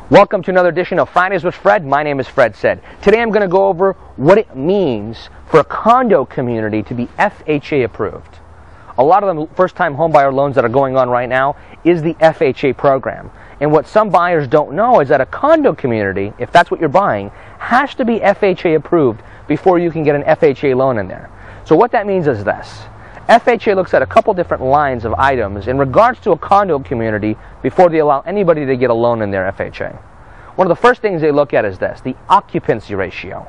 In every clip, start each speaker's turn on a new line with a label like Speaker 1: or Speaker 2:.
Speaker 1: Welcome to another edition of Fridays with Fred. My name is Fred Said. Today I'm going to go over what it means for a condo community to be FHA approved. A lot of the first-time homebuyer loans that are going on right now is the FHA program. And what some buyers don't know is that a condo community, if that's what you're buying, has to be FHA approved before you can get an FHA loan in there. So what that means is this. FHA looks at a couple different lines of items in regards to a condo community before they allow anybody to get a loan in their FHA. One of the first things they look at is this, the occupancy ratio.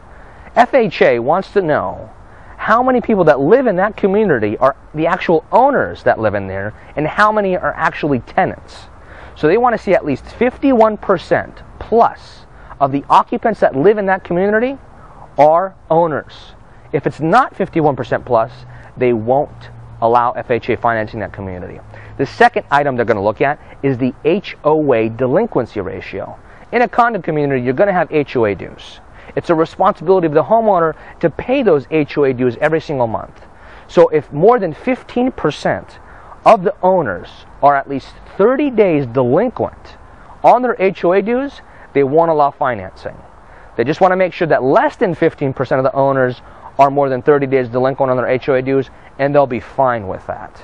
Speaker 1: FHA wants to know how many people that live in that community are the actual owners that live in there and how many are actually tenants. So they want to see at least 51% plus of the occupants that live in that community are owners. If it's not 51% plus, they won't allow FHA financing that community. The second item they're going to look at is the HOA Delinquency Ratio. In a condo community, you're going to have HOA dues. It's a responsibility of the homeowner to pay those HOA dues every single month. So if more than 15% of the owners are at least 30 days delinquent on their HOA dues, they won't allow financing. They just want to make sure that less than 15% of the owners are more than 30 days delinquent on their HOA dues, and they'll be fine with that.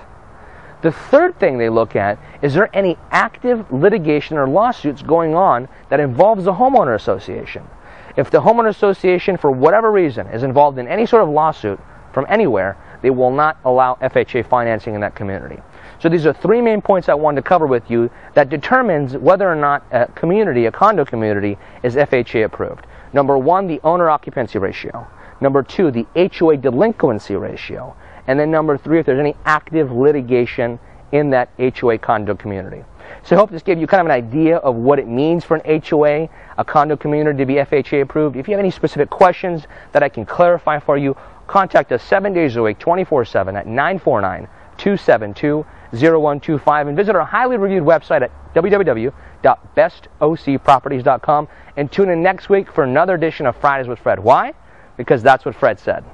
Speaker 1: The third thing they look at is there any active litigation or lawsuits going on that involves the homeowner association. If the homeowner association, for whatever reason, is involved in any sort of lawsuit from anywhere, they will not allow FHA financing in that community. So these are three main points I wanted to cover with you that determines whether or not a community, a condo community, is FHA approved. Number one, the owner occupancy ratio. Number two, the HOA delinquency ratio. And then number three, if there's any active litigation in that HOA condo community. So I hope this gave you kind of an idea of what it means for an HOA, a condo community, to be FHA approved. If you have any specific questions that I can clarify for you, contact us 7 days a week, 24/7 at 949-272-0125 and visit our highly reviewed website at www.bestocproperties.com and tune in next week for another edition of Fridays with Fred. Why? Because that's what Fred said.